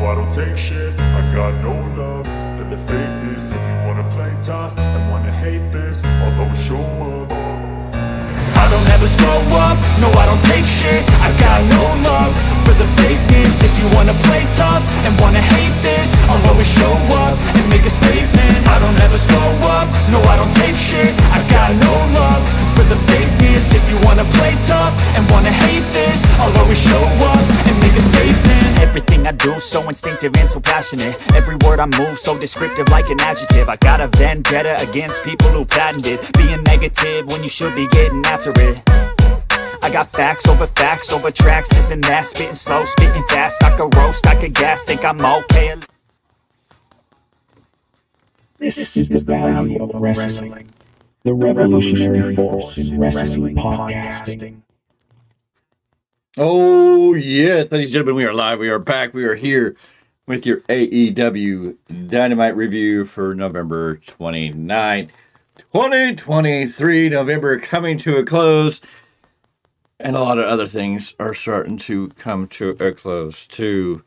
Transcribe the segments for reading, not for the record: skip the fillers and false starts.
I don't take shit. I got no love for the fakeness. If you wanna play tough and wanna hate this, I'll always show up. I don't ever slow up, no I don't take shit. I got no love for the fakeness. If you wanna play tough and wanna hate this, I'll always show up and make a statement. I don't ever slow up, no I don't take shit. I got no love for the fakeness. If you wanna play tough and wanna hate this, I'll always show up and make a statement. Everything I do so instinctive and so passionate. Every word I move so descriptive like an adjective. I got a vendetta against people who patented being negative when you should be getting after it. I got facts over tracks, this and that. Spitting slow, spitting fast, I could roast, I could gas. Think I'm okay. This is the value of wrestling, the revolutionary force in wrestling podcasting. Oh, yes, ladies and gentlemen, we are live. We are back. We are here with your AEW Dynamite review for November 29th, 2023. November coming to a close. And a lot of other things are starting to come to a close, too.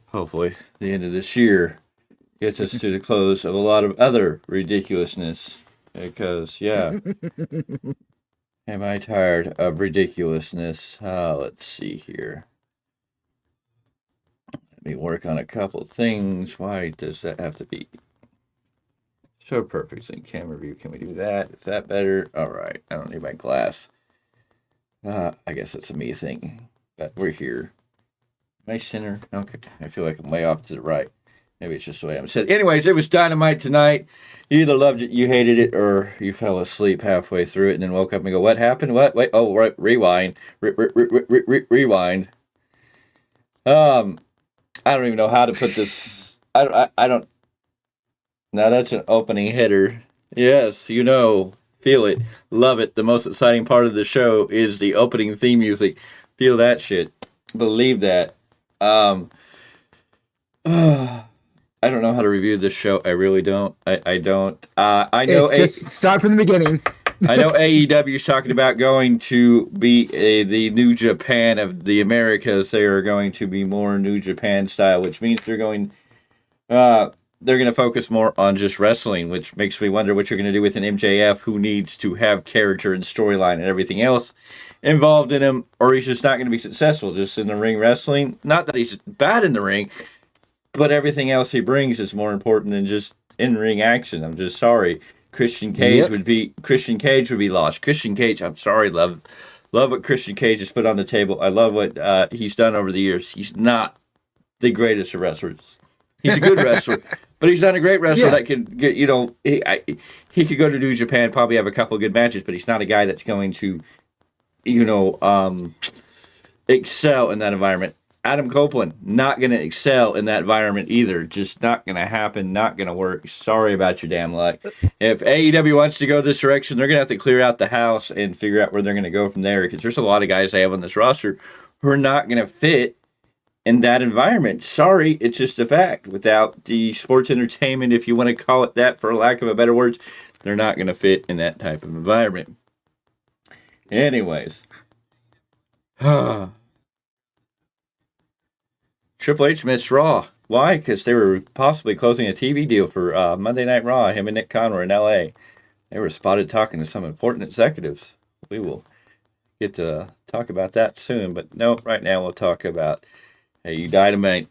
Hopefully, the end of this year gets us to the close of a lot of other ridiculousness. Because, yeah, am I tired of ridiculousness? Let's see here. Let me work on a couple of things. Why does that have to be so perfect in camera view? Can we do that? Is that better? All right. I don't need my glass. I guess it's a me thing, but we're here. Am I center? Okay. I feel like I'm way off to the right. Maybe it's just the way I'm set. Anyways, it was Dynamite tonight. You either loved it, you hated it, or you fell asleep halfway through it and then woke up and go, what happened? What? Wait, oh, right, rewind. Rewind. I don't even know how to put this. I don't. Now that's an opening header. Yes, you know. Feel it. Love it. The most exciting part of the show is the opening theme music. Feel that shit. Believe that. I don't know how to review this show. I really don't. I don't. I know. Just start from the beginning. I know AEW is talking about going to be the New Japan of the Americas. They are going to be more New Japan style, which means they're going to focus more on just wrestling, which makes me wonder what you're going to do with an MJF who needs to have character and storyline and everything else involved in him, or he's just not going to be successful just in the ring wrestling. Not that he's bad in the ring, but everything else he brings is more important than just in-ring action. I'm just sorry. Christian Cage would be lost. Christian Cage, I'm sorry, love what Christian Cage has put on the table. I love what he's done over the years. He's not the greatest of wrestlers. He's a good wrestler, but he's not a great wrestler that could get, he could go to New Japan, probably have a couple of good matches, but he's not a guy that's going to, excel in that environment. Adam Copeland, not going to excel in that environment either. Just not going to happen, not going to work. Sorry about your damn luck. If AEW wants to go this direction, they're going to have to clear out the house and figure out where they're going to go from there, because there's a lot of guys they have on this roster who are not going to fit in that environment. Sorry, it's just a fact. Without the sports entertainment, if you want to call it that for lack of a better words, they're not going to fit in that type of environment. Anyways. Triple H missed Raw. Why? Because they were possibly closing a TV deal for Monday Night Raw, him and Nick Khan were in L.A. They were spotted talking to some important executives. We will get to talk about that soon, but no, right now we'll talk about Dynamite.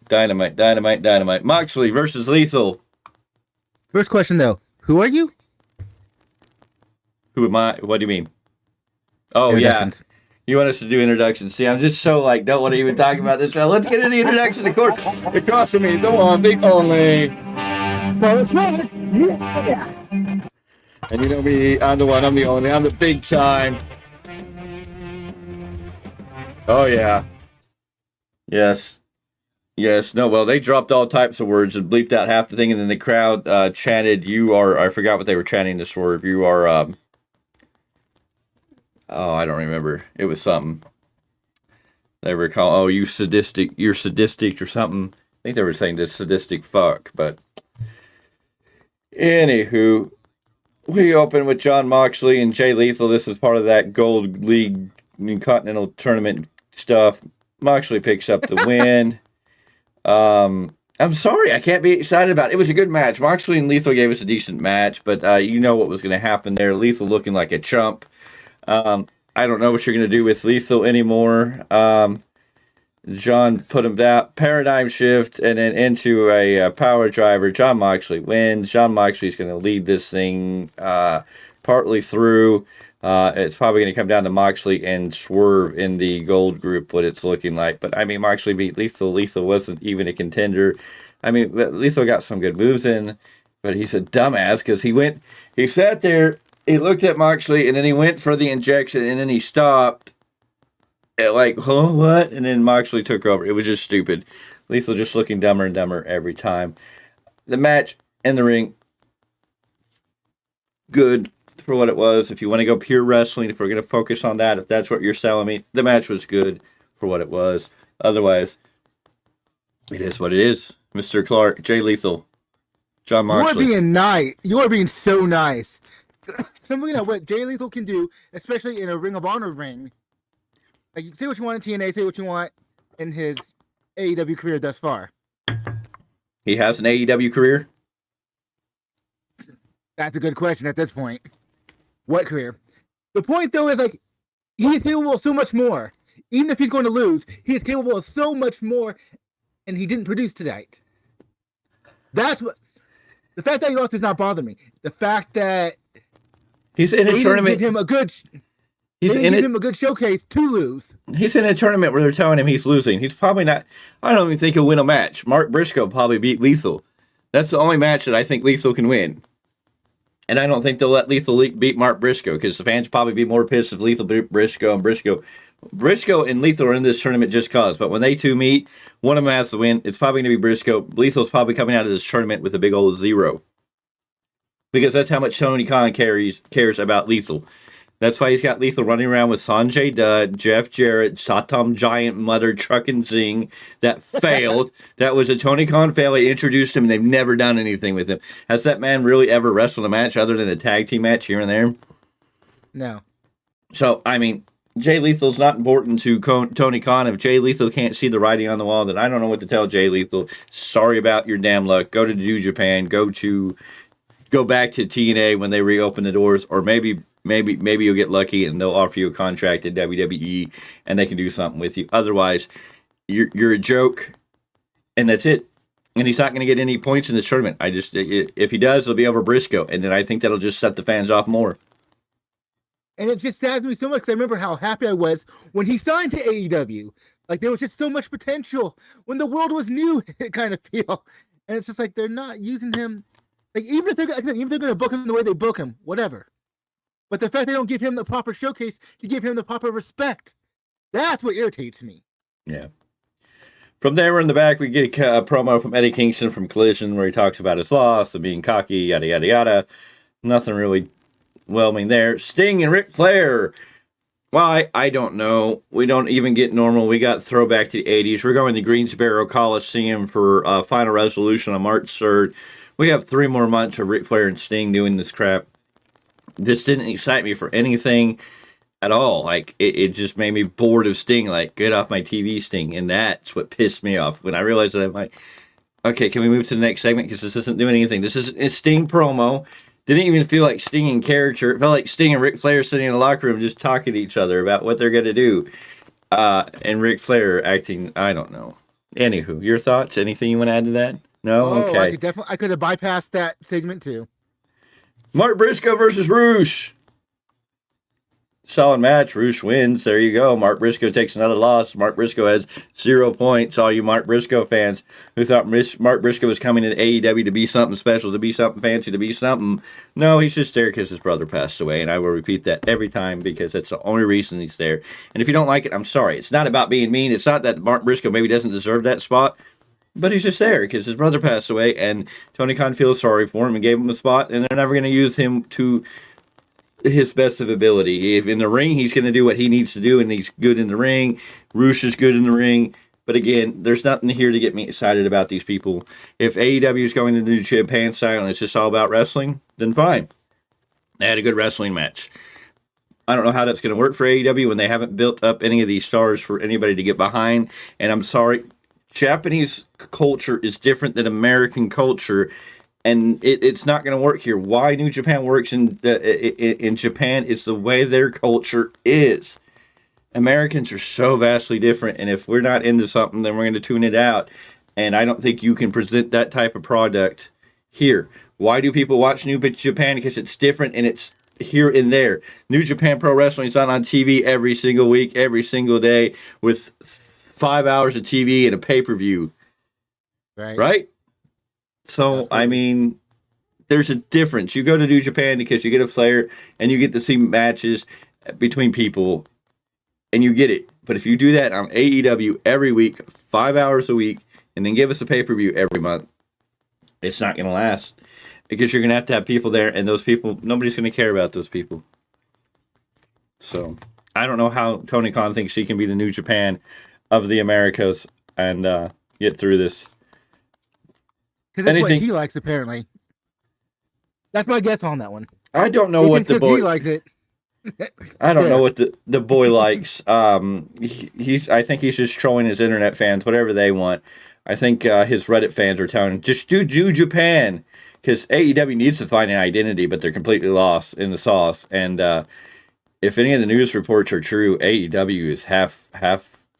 Moxley versus Lethal. First question, though. Who are you? Who am I? What do you mean? Oh, yeah. You want us to do introductions? See, I'm just so, don't want to even talk about this. Well, let's get into the introduction. Of course, across from me, the one, the only. Yeah. And you know me, I'm the one, I'm the only, I'm the big time. Oh, yeah. Yes. No, well, they dropped all types of words and bleeped out half the thing, and then the crowd chanted, I forgot what they were chanting to Swerve. You are, I don't remember. It was something. They were calling, you're sadistic or something. I think they were saying this sadistic fuck, but anywho, we open with Jon Moxley and Jay Lethal. This is part of that Gold League Continental Tournament stuff. Moxley picks up the win. I'm sorry, I can't be excited about it. It was a good match. Moxley and Lethal gave us a decent match, but you know what was going to happen there. Lethal looking like a chump. I don't know what you're going to do with Lethal anymore. John put him down, paradigm shift, and then into a power driver. John Moxley wins. John Moxley's going to lead this thing partly through. It's probably going to come down to Moxley and Swerve in the gold group, what it's looking like. But, I mean, Moxley beat Lethal. Lethal wasn't even a contender. I mean, Lethal got some good moves in, but he's a dumbass because he sat there, he looked at Moxley, and then he went for the injection, and then he stopped. Like, huh, what? And then Moxley took over. It was just stupid. Lethal just looking dumber and dumber every time. The match in the ring, good for what it was. If you want to go pure wrestling, if we're going to focus on that, if that's what you're selling me, the match was good for what it was. Otherwise, it is what it is. Mr. Clarke, Jay Lethal, John Moxley. You are being nice. You are being so nice. Something that what Jay Lethal can do, especially in a Ring of Honor ring. Like, you can say what you want in TNA, say what you want in his AEW career thus far. He has an AEW career? That's a good question at this point. What career? The point, though, is, like, he is capable of so much more. Even if he's going to lose, he is capable of so much more, and he didn't produce tonight. That's what... The fact that he lost does not bother me. The fact that... He's in a tournament... Give him a good... Give him a good showcase to lose. He's in a tournament where they're telling him he's losing. He's probably not... I don't even think he'll win a match. Mark Briscoe probably beat Lethal. That's the only match that I think Lethal can win. And I don't think they'll let Lethal beat Mark Briscoe, because the fans probably be more pissed if Lethal beat Briscoe and Briscoe. Briscoe and Lethal are in this tournament just cause. But when they two meet, one of them has to win. It's probably going to be Briscoe. Lethal's probably coming out of this tournament with a big old 0. Because that's how much Tony Khan cares about Lethal. That's why he's got Lethal running around with Sanjay Dutt, Jeff Jarrett, Satam Giant, Mother, Truck and Zing. That failed. That was a Tony Khan fail. They introduced him, and they've never done anything with him. Has that man really ever wrestled a match other than a tag team match here and there? No. So, I mean, Jay Lethal's not important to Tony Khan. If Jay Lethal can't see the writing on the wall, then I don't know what to tell Jay Lethal. Sorry about your damn luck. Go to New Japan. Go back to TNA when they reopen the doors, or maybe you'll get lucky and they'll offer you a contract at WWE and they can do something with you. Otherwise, you're a joke, and that's it. And he's not going to get any points in this tournament. If he does, it'll be over Briscoe, and then I think that'll just set the fans off more. And it just saddens me so much because I remember how happy I was when he signed to AEW. Like, there was just so much potential when the world was new, kind of feel. And it's just like they're not using him. Like, even if they're going to book him the way they book him, whatever. But the fact they don't give him the proper showcase to give him the proper respect, that's what irritates me. Yeah. From there, we're in the back, we get a promo from Eddie Kingston from Collision where he talks about his loss and being cocky, yada, yada, yada. Nothing really whelming there. Sting and Ric Flair. Why? I don't know. We don't even get normal. We got throwback to the 80s. We're going to Greensboro Coliseum for Final Resolution on March 3rd. We have 3 more months of Ric Flair and Sting doing this crap. This didn't excite me for anything at all. Like, it just made me bored of Sting. Like, get off my TV, Sting. And that's what pissed me off. When I realized that, I'm like, okay, can we move to the next segment? Because this isn't doing anything. This is a Sting promo. Didn't even feel like Sting in character. It felt like Sting and Ric Flair sitting in the locker room just talking to each other about what they're going to do. And Ric Flair acting, I don't know. Anywho, your thoughts? Anything you want to add to that? No? Okay. I could have bypassed that segment too. Mark Briscoe versus Roosh. Solid match. Roosh wins. There you go. Mark Briscoe takes another loss. Mark Briscoe has 0 points. All you Mark Briscoe fans who thought Mark Briscoe was coming to AEW to be something special, to be something fancy, to be something. No, he's just there because his brother passed away. And I will repeat that every time because that's the only reason he's there. And if you don't like it, I'm sorry. It's not about being mean. It's not that Mark Briscoe maybe doesn't deserve that spot. But he's just there because his brother passed away, and Tony Khan feels sorry for him and gave him a spot, and they're never going to use him to his best of ability. If in the ring, he's going to do what he needs to do, and he's good in the ring. Roosh is good in the ring. But again, there's nothing here to get me excited about these people. If AEW is going to New Japan style and it's just all about wrestling, then fine. They had a good wrestling match. I don't know how that's going to work for AEW when they haven't built up any of these stars for anybody to get behind. And I'm sorry, Japanese culture is different than American culture, and it's not going to work here. Why New Japan works in Japan is the way their culture is. Americans are so vastly different, and if we're not into something, then we're going to tune it out. And I don't think you can present that type of product here. Why do people watch New Japan? Because it's different and it's here and there. New Japan Pro Wrestling is on TV every single week, every single day, with 5 hours of TV and a pay-per-view. Right? So, absolutely. I mean, there's a difference. You go to New Japan because you get a flair and you get to see matches between people and you get it. But if you do that on AEW every week, 5 hours a week, and then give us a pay-per-view every month, it's not going to last. Because you're going to have people there, and those people, nobody's going to care about those people. So, I don't know how Tony Khan thinks he can be the New Japan of the Americas and get through this. Because that's what he likes, apparently. That's my guess on that one. I don't know what the boy... He likes it. I don't know what the boy likes. I think he's just trolling his internet fans, whatever they want. I think his Reddit fans are telling him, just do Japan. Because AEW needs to find an identity, but they're completely lost in the sauce. And if any of the news reports are true, AEW is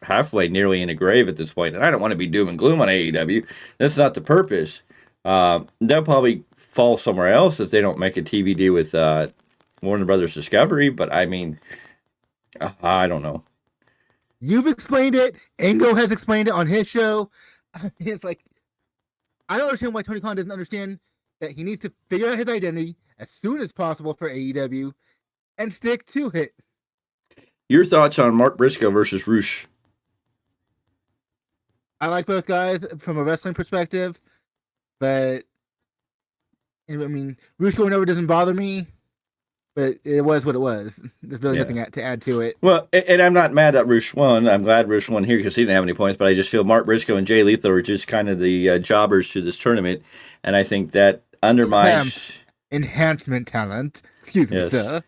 halfway nearly in a grave at this point. And I don't want to be doom and gloom on AEW. That's not the purpose. They'll probably fall somewhere else if they don't make a TV deal with Warner Brothers Discovery. But I mean, I don't know. You've explained it. Engo has explained it on his show. It's like, I don't understand why Tony Khan doesn't understand that he needs to figure out his identity as soon as possible for AEW and stick to it. Your thoughts on Mark Briscoe versus Rush? I like both guys from a wrestling perspective, but I mean, Rush going over doesn't bother me, but it was what it was. There's really nothing to add to it. Well, and I'm not mad that Rush won. I'm glad Rush won here because he didn't have any points, but I just feel Mark Briscoe and Jay Lethal are just kind of the jobbers to this tournament, and I think that undermines... enhancement talent. Excuse me, sir.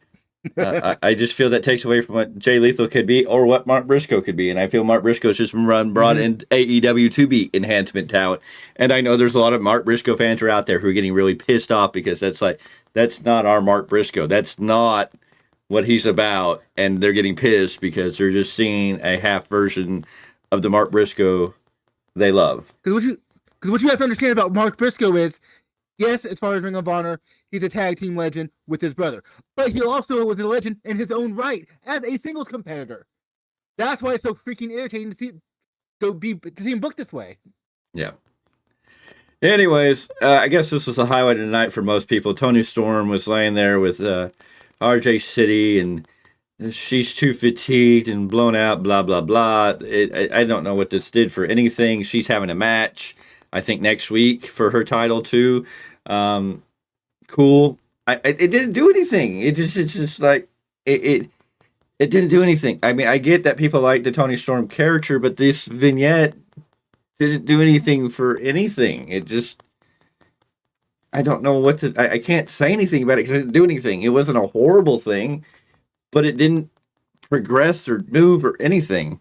I just feel that takes away from what Jay Lethal could be or what Mark Briscoe could be, and I feel Mark Briscoe's just been brought in AEW to be enhancement talent, and I know there's a lot of Mark Briscoe fans are out there who are getting really pissed off because that's not our Mark Briscoe. That's not what he's about, and they're getting pissed because they're just seeing a half version of the Mark Briscoe they love. Because what you have to understand about Mark Briscoe is, yes, as far as Ring of Honor, he's a tag team legend with his brother. But he also was a legend in his own right as a singles competitor. That's why it's so freaking irritating to see him booked this way. Yeah. Anyways, I guess this was the highlight of the night for most people. Tony Storm was laying there with RJ City, and she's too fatigued and blown out, blah, blah, blah. I don't know what this did for anything. She's having a match, I think, next week for her title, too. Cool. It didn't do anything. It's just like, it didn't do anything. I mean, I get that people like the Tony Storm character, but this vignette didn't do anything for anything. It just, I don't know what to, I can't say anything about it because it didn't do anything. It wasn't a horrible thing, but it didn't progress or move or anything.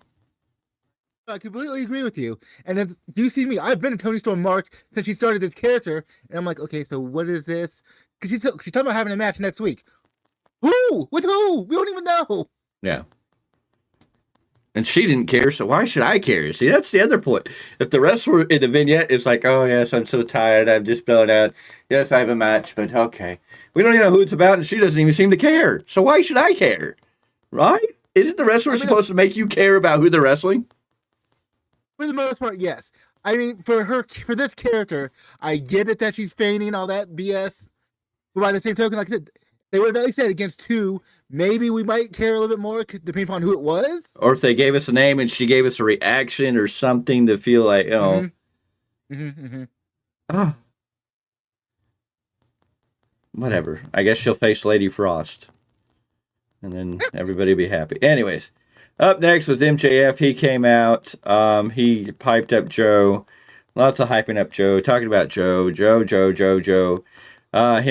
I completely agree with you. And as you see me, I've been a Tony Storm mark since she started this character. And I'm like, okay, so what is this? Because she's talking about having a match next week. Who? With who? We don't even know. Yeah. And she didn't care, so why should I care? See, that's the other point. If the wrestler in the vignette is like, oh, yes, I'm so tired, I'm just blown out. Yes, I have a match, but okay. We don't even know who it's about, and she doesn't even seem to care. So why should I care? Right? Isn't the wrestler supposed to make you care about who they're wrestling? For the most part, yes. I mean, for this character, I get it that she's feigning all that BS. But by the same token, like I said, they would have at least said against two, maybe we might care a little bit more, depending upon who it was. Or if they gave us a name and she gave us a reaction or something to feel like, whatever. I guess she'll face Lady Frost. And then everybody will be happy. Anyways, up next was MJF. He came out. He piped up Joe. Lots of hyping up Joe. Talking about Joe. Him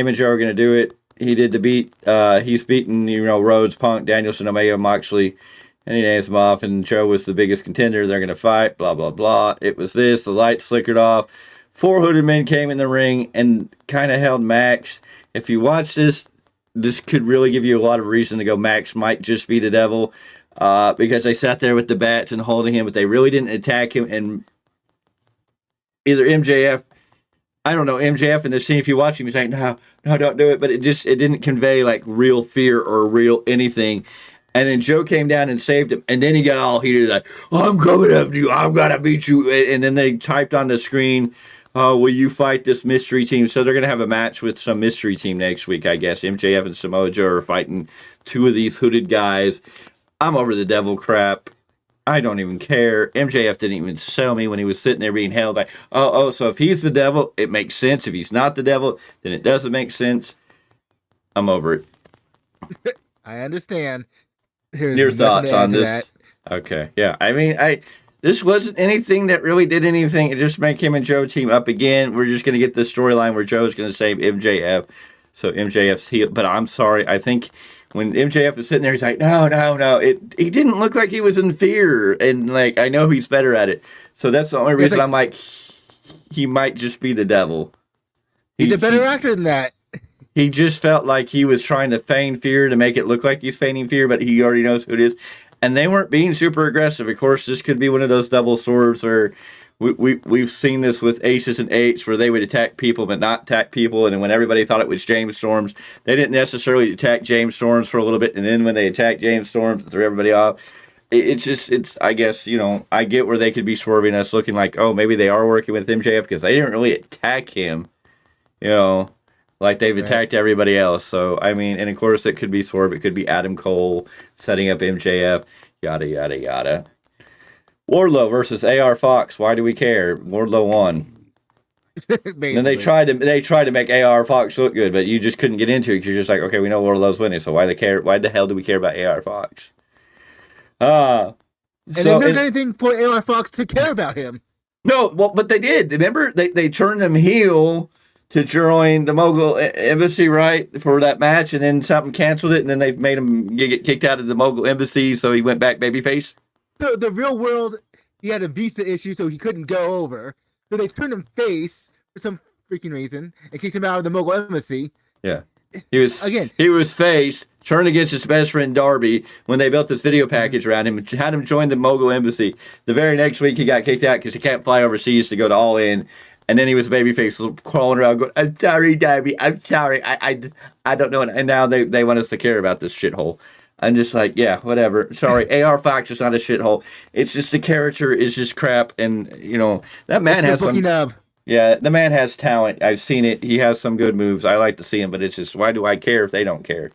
and Joe are going to do it. He did the beat. He's beaten, Rhodes, Punk, Danielson, Omega, Moxley. And he names him off, and Joe was the biggest contender. They're going to fight, blah, blah, blah. It was this. The lights flickered off. 4 hooded men came in the ring and kind of held Max. If you watch this, this could really give you a lot of reason to go Max might just be the devil, because they sat there with the bats and holding him, but they really didn't attack him. And either MJF, I don't know, MJF in the scene, if you watch him, he's like, no, don't do it. But it didn't convey like real fear or real anything. And then Joe came down and saved him. And then he got all heated, like, I'm coming after you. I'm going to beat you. And then they typed on the screen, will you fight this mystery team? So they're going to have a match with some mystery team next week, I guess. MJF and Samoa Joe are fighting 2 of these hooded guys. I'm over the devil crap. I don't even care. MJF didn't even sell me when he was sitting there being held. Like, so if he's the devil, it makes sense. If he's not the devil, then it doesn't make sense. I'm over it. I understand. Your thoughts on this? Okay, yeah. I mean, this wasn't anything that really did anything. It just make him and Joe team up again. We're just going to get this storyline where Joe's going to save MJF. So MJF's healed. But I'm sorry. I think when MJF was sitting there, he's like, no. He didn't look like he was in fear. And, like, I know he's better at it. So that's the only reason I'm like, he might just be the devil. He's a better actor than that. He just felt like he was trying to feign fear to make it look like he's feigning fear, but he already knows who it is. And they weren't being super aggressive. Of course, this could be one of those double swerves where we've seen this with Aces and Eights where they would attack people but not attack people. And when everybody thought it was James Storms, they didn't necessarily attack James Storms for a little bit. And then when they attacked James Storms and threw everybody off, it's I guess, I get where they could be swerving us looking like, oh, maybe they are working with MJF because they didn't really attack him, like they've attacked everybody else. So, I mean, and of course it could be Swerve. It could be Adam Cole setting up MJF, yada, yada, yada. Wardlow versus AR Fox. Why do we care? Wardlow won. And they tried to make AR Fox look good, but you just couldn't get into it because you're just like, okay, we know Wardlow's winning, so why the hell do we care about AR Fox? And they've never done anything for AR Fox to care about him. No, well, but they did. Remember, they turned him heel to join the Mogul Embassy, right, for that match, and then something canceled it, and then they made him get kicked out of the Mogul Embassy, so he went back babyface. So the real world, he had a visa issue, so he couldn't go over. So they turned him face for some freaking reason and kicked him out of the Mogul Embassy. Yeah, he was face, turned against his best friend Darby when they built this video package around him, had him join the Mogul Embassy. The very next week, he got kicked out because he can't fly overseas to go to All In. And then he was a babyface crawling around going, I'm sorry, Darby. I'm sorry. I don't know. And now they want us to care about this shithole. I'm just like, yeah, whatever. Sorry, AR Fox is not a shithole. It's just the character is just crap. And, that man has some... Yeah, the man has talent. I've seen it. He has some good moves. I like to see him, but it's just, why do I care if they don't care?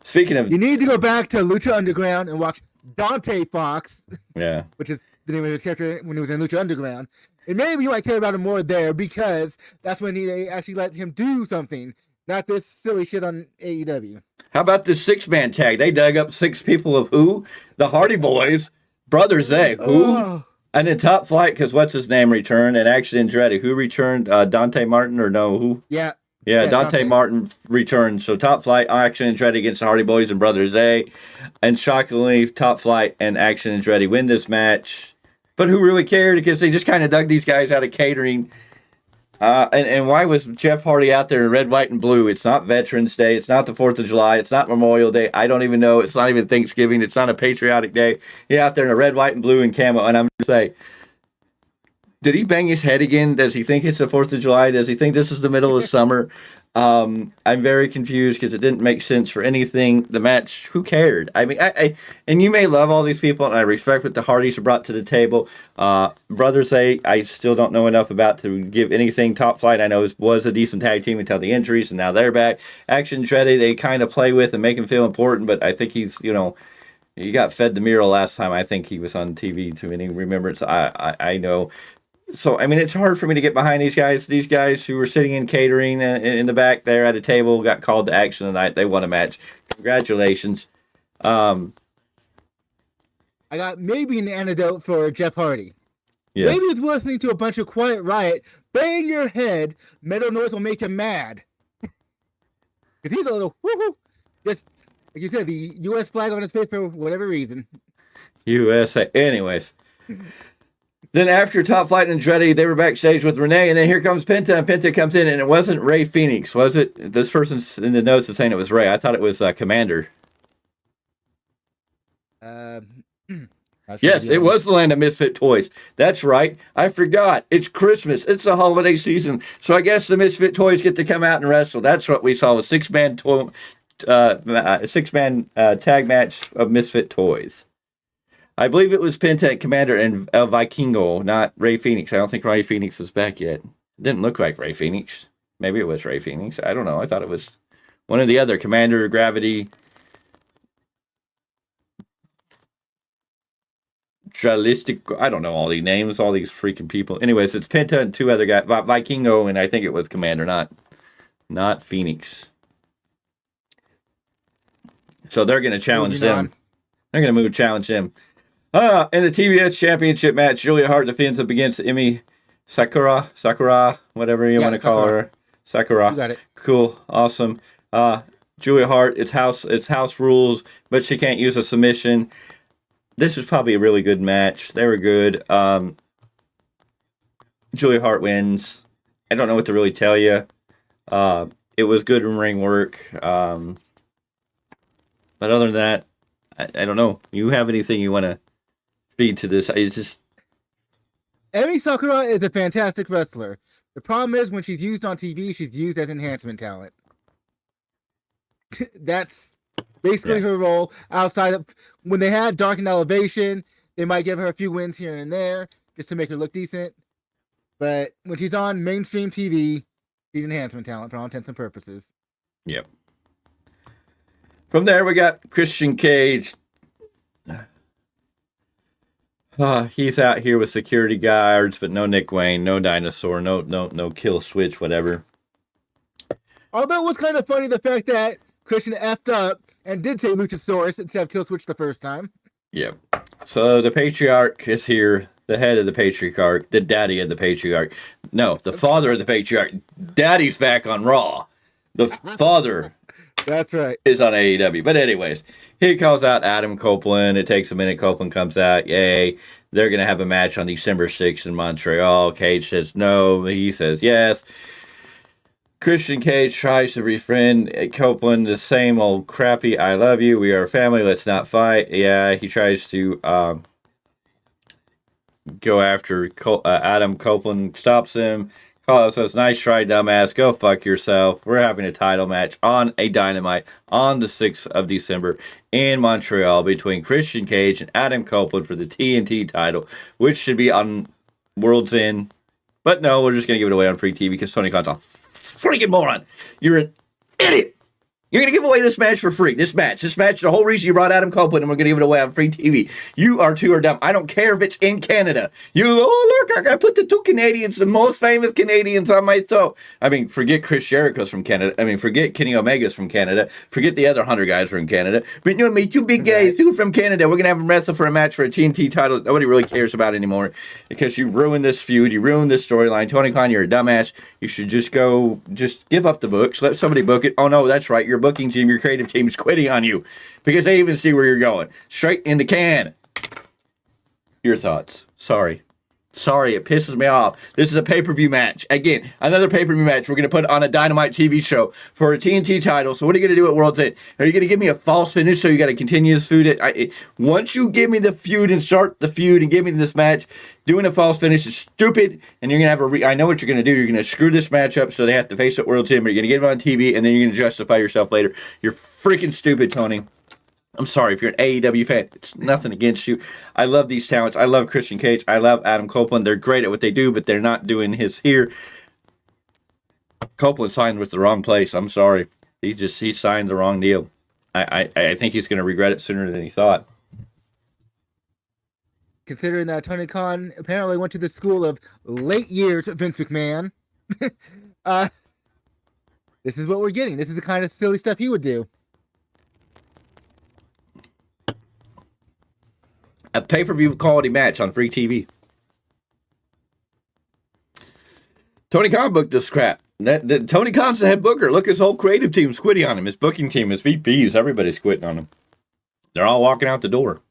Speaking of... You need to go back to Lucha Underground and watch Dante Fox. Yeah. Which is the name of his character when he was in Lucha Underground. And maybe you might care about him more there because that's when they actually let him do something, not this silly shit on AEW. How about this 6-man tag? They dug up 6 people of who? The Hardy Boys, Brothers A, who? And then Top Flight, because what's his name returned, and Action Andretti. Who returned? Dante Martin or no? Who? Yeah, Dante Martin returned. So Top Flight, Action Andretti against the Hardy Boys and Brothers A. And shockingly, Top Flight and Action Andretti win this match. But who really cared? Because they just kind of dug these guys out of catering. And why was Jeff Hardy out there in red, white, and blue? It's not Veterans Day. It's not the 4th of July. It's not Memorial Day. I don't even know. It's not even Thanksgiving. It's not a patriotic day. He's out there in a red, white, and blue and camo. And I'm just like, did he bang his head again? Does he think it's the 4th of July? Does he think this is the middle of summer? I'm very confused because it didn't make sense for anything. The match, who cared? I mean, I and you may love all these people, and I respect what the Hardys brought to the table. Brothers A, I still don't know enough about to give anything. Top Flight, I know, was a decent tag team until the injuries, and now they're back. Action Andretti, they kind of play with and make him feel important, but I think he's, he got fed the mural last time. I think he was on TV to any remembrance. I know. So, I mean, it's hard for me to get behind these guys. These guys who were sitting in catering in the back there at a table got called to action tonight. They won a match. Congratulations. I got maybe an antidote for Jeff Hardy. Yes. Maybe it's listening to a bunch of Quiet Riot. Bang your head. Metal noise will make him mad. Because he's a little woohoo. Just, like you said, the U.S. flag on his face for whatever reason. USA. Anyways. Then after Top Flight and Andretti, they were backstage with Renee, and then here comes Penta, and Penta comes in, and it wasn't Ray Phoenix, was it? This person's in the notes is saying it was Ray. I thought it was Commander. Yes, it was the land of misfit toys. That's right. I forgot. It's Christmas. It's the holiday season. So I guess the misfit toys get to come out and wrestle. That's what we saw, a six-man tag match of misfit toys. I believe it was Penta and Commander and El Vikingo, not Ray Phoenix. I don't think Ray Phoenix is back yet. It didn't look like Ray Phoenix. Maybe it was Ray Phoenix. I don't know. I thought it was one of the other. Commander, Gravity, Jalistic. I don't know all these names, all these freaking people. Anyways, it's Penta and two other guys. Vikingo, and I think it was Commander, not Phoenix. So they're going to challenge them. They're going to challenge him. In the TBS Championship match, Julia Hart defends up against Emi Sakura, whatever you want to call her. Sakura. You got it. Cool. Awesome. Julia Hart, it's house rules, but she can't use a submission. This is probably a really good match. They were good. Julia Hart wins. I don't know what to really tell you. It was good in ring work. But other than that, I don't know. You have anything you want to feed to this? It's just Emi Sakura is a fantastic wrestler. The problem is when she's used on TV, she's used as enhancement talent. That's basically her role. Outside of when they had Darkened Elevation, they might give her a few wins here and there just to make her look decent. But when she's on mainstream TV, she's enhancement talent for all intents and purposes. Yep. From there, we got Christian Cage. He's out here with security guards, but no Nick Wayne, no Dinosaur, no Kill Switch, whatever. Although it was kind of funny the fact that Christian effed up and did say Luchasaurus instead of Kill Switch the first time. Yep. So the Patriarch is here, the head of the Patriarch, the daddy of the Patriarch. No, the father of the Patriarch. Daddy's back on Raw. The father... That's right. Is on AEW. But anyways, he calls out Adam Copeland. It takes a minute. Copeland comes out. Yay. They're going to have a match on December 6th in Montreal. Cage says no. He says yes. Christian Cage tries to befriend Copeland. The same old crappy, I love you. We are family. Let's not fight. Yeah, he tries to go after Adam. Copeland stops him. Paulus says, nice try, dumbass. Go fuck yourself. We're having a title match on a Dynamite on the 6th of December in Montreal between Christian Cage and Adam Copeland for the TNT title, which should be on World's End. But no, we're just going to give it away on free TV because Tony Khan's a freaking moron. You're an idiot. You're going to give away this match for free. This match, the whole reason you brought Adam Copeland, and we're going to give it away on free TV. You are too dumb. I don't care if it's in Canada. Look, I got to put the two Canadians, the most famous Canadians on my show. I mean, forget Chris Jericho's from Canada. I mean, forget Kenny Omega's from Canada. Forget the other 100 guys from Canada. But you and me, two big guys, two from Canada. We're going to have them wrestle for a match for a TNT title that nobody really cares about anymore because you ruined this feud. You ruined this storyline. Tony Khan, you're a dumbass. You should just give up the books. Let somebody book it. Oh, no, that's right. Your booking team, your creative team's quitting on you because they even see where you're going. Straight in the can. Your thoughts. Sorry, it pisses me off. This is a pay-per-view match. Again, another pay-per-view match we're going to put on a Dynamite TV show for a TNT title. So what are you going to do at World's End? Are you going to give me a false finish so you got to continue this feud? Once you give me the feud and start the feud and give me this match, doing a false finish is stupid, and you're going to have I know what you're going to do. You're going to screw this match up so they have to face it World's End, but you're going to get it on TV, and then you're going to justify yourself later. You're freaking stupid, Tony. I'm sorry if you're an AEW fan. It's nothing against you. I love these talents. I love Christian Cage. I love Adam Copeland. They're great at what they do, but they're not doing his here. Copeland signed with the wrong place. I'm sorry. He signed the wrong deal. I think he's going to regret it sooner than he thought. Considering that Tony Khan apparently went to the school of late years Vince McMahon, this is what we're getting. This is the kind of silly stuff he would do. A pay-per-view quality match on free TV. Tony Khan booked this crap. Tony Khan's the head booker. Look, his whole creative team's quitting on him. His booking team, his VPs, everybody's quitting on him. They're all walking out the door.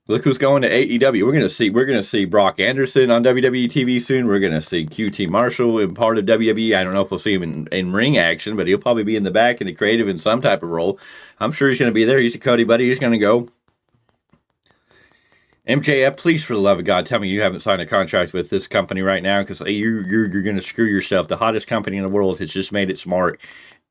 Look who's going to AEW. We're gonna see Brock Anderson on WWE TV soon. We're gonna see QT Marshall in part of WWE. I don't know if we'll see him in ring action, but he'll probably be in the back in the creative in some type of role. I'm sure he's gonna be there. He's a Cody buddy. He's gonna go. MJF, please, for the love of God, tell me you haven't signed a contract with this company right now, because you're gonna screw yourself. The hottest company in the world has just made it smart,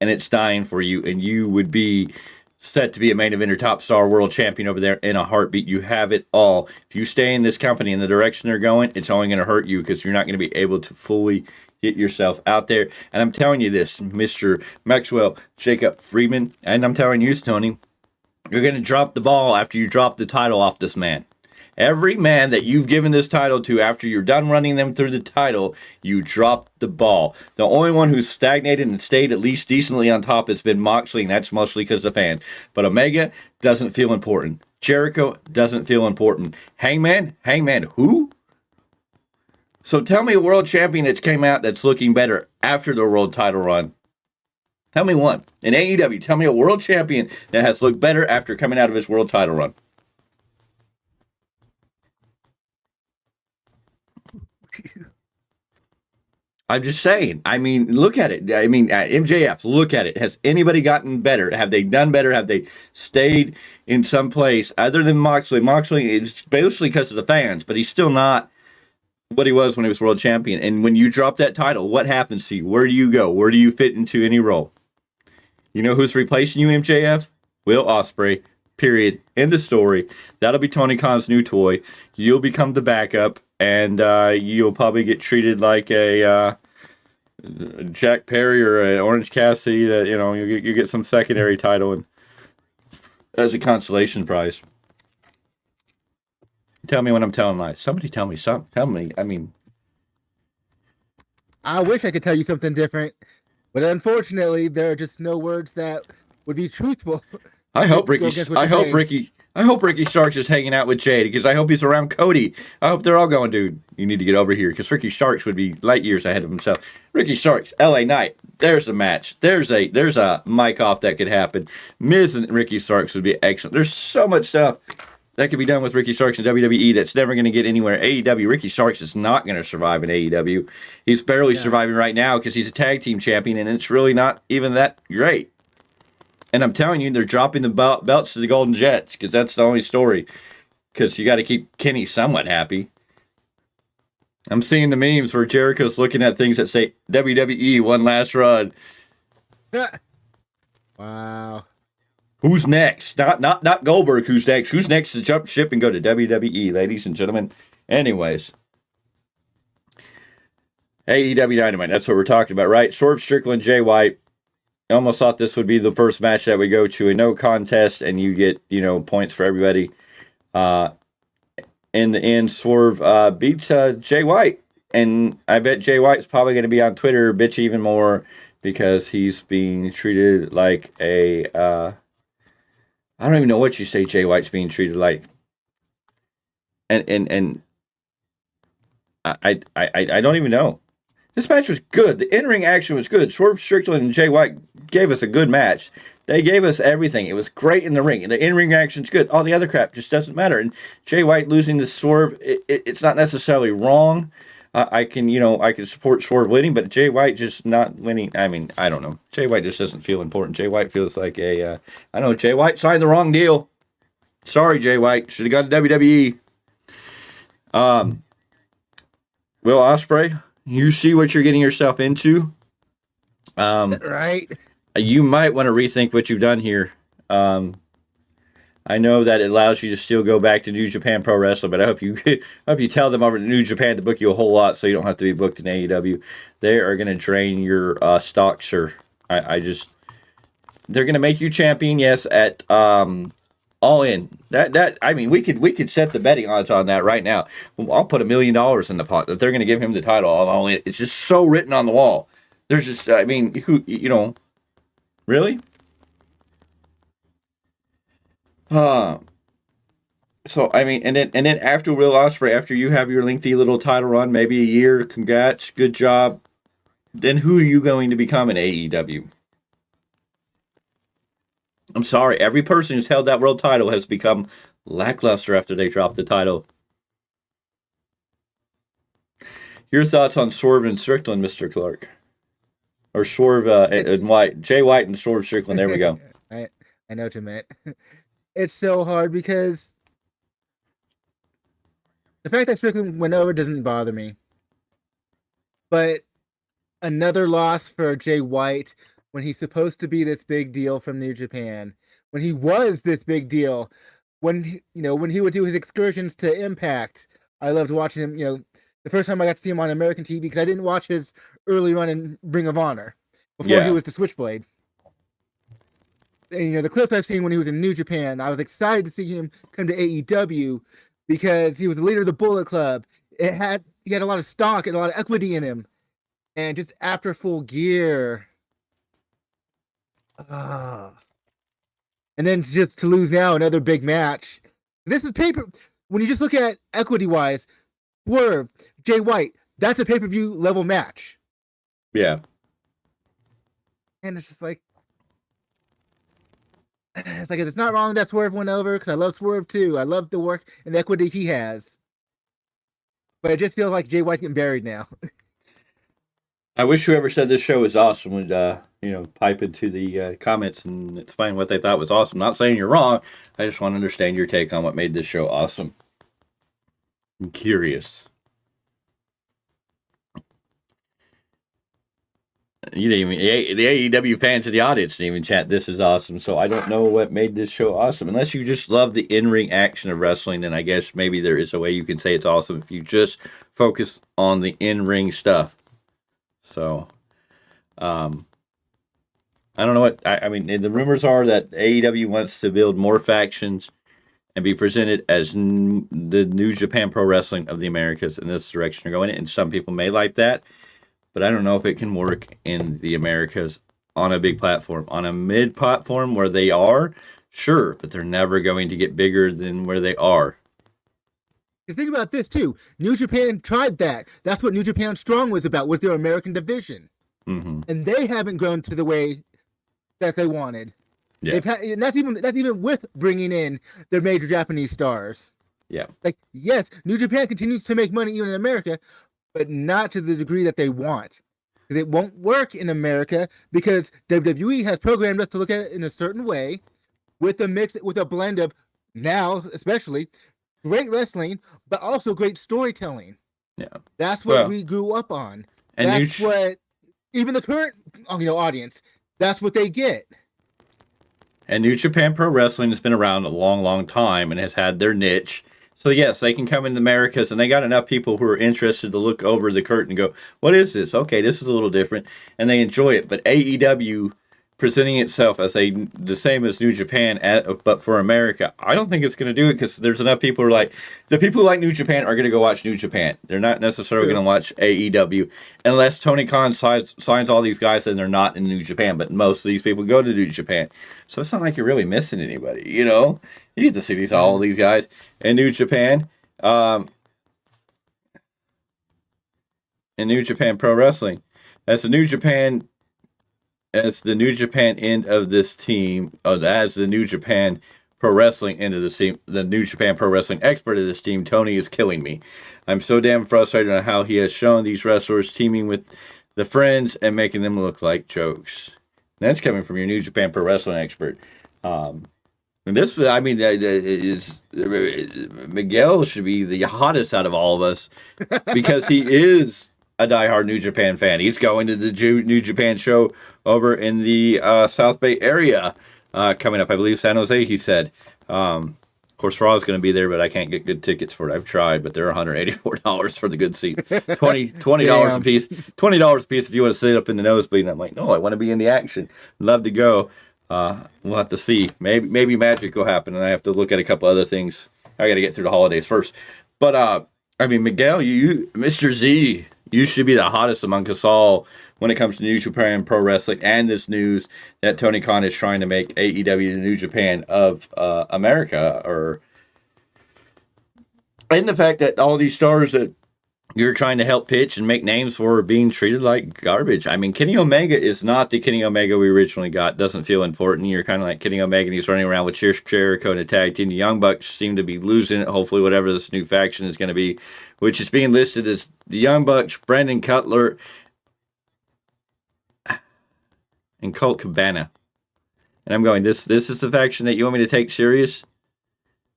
and it's dying for you, and you would be set to be a main eventer, top star, world champion over there in a heartbeat. You have it all. If you stay in this company in the direction they're going, it's only going to hurt you, because you're not going to be able to fully get yourself out there. And I'm telling you this, Mr. Maxwell Jacob Friedman, and I'm telling you, Tony, you're going to drop the ball after you drop the title off this man. Every man that you've given this title to, after you're done running them through the title, you drop the ball. The only one who's stagnated and stayed at least decently on top has been Moxley, and that's mostly because of fans. But Omega doesn't feel important. Jericho doesn't feel important. Hangman who? So tell me a world champion that's came out that's looking better after the world title run. Tell me one. In AEW, tell me a world champion that has looked better after coming out of his world title run. I'm just saying. I mean, look at it. I mean, MJF, look at it. Has anybody gotten better? Have they done better? Have they stayed in some place other than Moxley? Moxley, it's basically because of the fans, but he's still not what he was when he was world champion. And when you drop that title, what happens to you? Where do you go? Where do you fit into any role? You know who's replacing you, MJF? Will Ospreay. Period. End of story. That'll be Tony Khan's new toy. You'll become the backup, and you'll probably get treated like a Jack Perry or an Orange Cassidy. That you get some secondary title and as a consolation prize. Tell me when I'm telling lies. Somebody tell me something. Tell me. I mean, I wish I could tell you something different, but unfortunately, there are just no words that would be truthful. I hope Ricky Starks is hanging out with Jade, because I hope he's around Cody. I hope they're all going, dude, you need to get over here, because Ricky Starks would be light years ahead of himself. Ricky Starks, LA Knight, there's a match. There's a mic off that could happen. Miz and Ricky Starks would be excellent. There's so much stuff that could be done with Ricky Starks in WWE that's never going to get anywhere. AEW, Ricky Starks is not going to survive in AEW. He's barely surviving right now because he's a tag team champion, and it's really not even that great. And I'm telling you, they're dropping the belts to the Golden Jets, because that's the only story. Because you got to keep Kenny somewhat happy. I'm seeing the memes where Jericho's looking at things that say WWE one last run. Wow. Who's next? Not Goldberg. Who's next? Who's next to jump ship and go to WWE, ladies and gentlemen? Anyways. AEW Dynamite. That's what we're talking about, right? Swerve Strickland, Jay White. I almost thought this would be the first match that we go to a no contest, and you get, points for everybody. In the end, Swerve beats Jay White. And I bet Jay White's probably going to be on Twitter, bitch, even more, because he's being treated like a... I don't even know what you say Jay White's being treated like. And I don't even know. This match was good. The in-ring action was good. Swerve Strickland and Jay White gave us a good match. They gave us everything. It was great in the ring. And the in-ring action's good. All the other crap just doesn't matter. And Jay White losing to Swerve, it's not necessarily wrong. I can support Swerve winning, but Jay White just not winning. I mean, I don't know. Jay White just doesn't feel important. Jay White feels like I know Jay White signed the wrong deal. Sorry, Jay White. Should have gone to WWE. Will Ospreay, you see what you're getting yourself into. Right. You might want to rethink what you've done here. I know that it allows you to still go back to New Japan Pro Wrestling, but I hope you tell them over to New Japan to book you a whole lot, so you don't have to be booked in AEW. They are going to drain your stock, sir. They're going to make you champion, yes, at All In. We could set the betting odds on that right now. I'll put $1 million in the pot that they're going to give him the title on All In. It's just so written on the wall. There's just, really? So and then after Will Ospreay, after you have your lengthy little title run, maybe a year, congrats, good job. Then who are you going to become in AEW? I'm sorry, every person who's held that world title has become lackluster after they dropped the title. Your thoughts on Swerve and Strickland, Mr. Clarke? Or Swerve and White. Jay White and Swerve Strickland. There we go. I know what you meant. It's so hard because the fact that Strickland went over doesn't bother me. But another loss for Jay White when he's supposed to be this big deal from New Japan, when he was this big deal, when he would do his excursions to Impact. I loved watching him. The first time I got to see him on American TV, because I didn't watch his early run in Ring of Honor before he was the Switchblade. And, the clips I've seen when he was in New Japan, I was excited to see him come to AEW because he was the leader of the Bullet Club. He had a lot of stock and a lot of equity in him. And just after Full Gear, and then just to lose now another big match. This is paper. When you just look at equity wise, Swerve, Jay White, that's a pay-per-view level match. Yeah. And it's just like, it's not wrong that Swerve went over, because I love Swerve too. I love the work and the equity he has. But it just feels like Jay White's getting buried now. I wish whoever said this show is awesome would, pipe into the comments and explain what they thought was awesome. Not saying you're wrong. I just want to understand your take on what made this show awesome. I'm curious. You didn't even, the AEW fans in the audience didn't even chat, "This is awesome." So I don't know what made this show awesome. Unless you just love the in-ring action of wrestling, then I guess maybe there is a way you can say it's awesome if you just focus on the in-ring stuff. So, I don't know what, I mean, the rumors are that AEW wants to build more factions and be presented as the New Japan Pro Wrestling of the Americas, in this direction they're going in. And some people may like that, but I don't know if it can work in the Americas on a big platform. On a mid-platform where they are, sure, but they're never going to get bigger than where they are. Think about this too. New Japan tried that. That's what New Japan Strong was about, was their American division. Mm-hmm. And they haven't grown to the way that they wanted. Yeah. And that's even with bringing in their major Japanese stars. Yeah. Yes, New Japan continues to make money even in America, but not to the degree that they want. Because it won't work in America because WWE has programmed us to look at it in a certain way, with a blend of, now especially, great wrestling, but also great storytelling. Yeah. That's what we grew up on. And that's what even the current audience, that's what they get. And New Japan Pro Wrestling has been around a long, long time and has had their niche. So yes, they can come into Americas, and they got enough people who are interested to look over the curtain and go, "What is this? Okay, this is a little different," and they enjoy it. But AEW presenting itself as the same as New Japan, but for America, I don't think it's going to do it, because there's enough people who are like, the people who like New Japan are going to go watch New Japan. They're not necessarily going to watch AEW unless Tony Khan signs all these guys and they're not in New Japan. But most of these people go to New Japan, so it's not like you're really missing anybody. You get to see all these guys in New Japan. In New Japan Pro Wrestling, as the New Japan end of this team, as the New Japan Pro Wrestling end of this team, the New Japan Pro Wrestling expert of this team, Tony is killing me. I'm so damn frustrated on how he has shown these wrestlers teaming with the friends and making them look like jokes. And that's coming from your New Japan Pro Wrestling expert. And this, I mean, Miguel should be the hottest out of all of us, because he is a diehard New Japan fan. He's going to the New Japan show over in the South Bay area coming up. I believe San Jose, he said. Of course, Raw's going to be there, but I can't get good tickets for it. I've tried, but they're $184 for the good seat. $20 a piece. $20 a piece if you want to sit up in the nosebleed. And I'm like, no, I want to be in the action. Love to go. We'll have to see. Maybe magic will happen, and I have to look at a couple other things. I got to get through the holidays first. But, I mean, Miguel, you Mr. Z, you should be the hottest among us all when it comes to New Japan Pro Wrestling and this news that Tony Khan is trying to make AEW the New Japan of America. And the fact that all these stars that you're trying to help pitch and make names for being treated like garbage. I mean, Kenny Omega is not the Kenny Omega we originally got. Doesn't feel important. You're kind of like Kenny Omega, and he's running around with Jericho and a tag team. The Young Bucks seem to be losing it. Hopefully, whatever this new faction is going to be, which is being listed as the Young Bucks, Brandon Cutler, and Colt Cabana. And I'm going, this is the faction that you want me to take serious?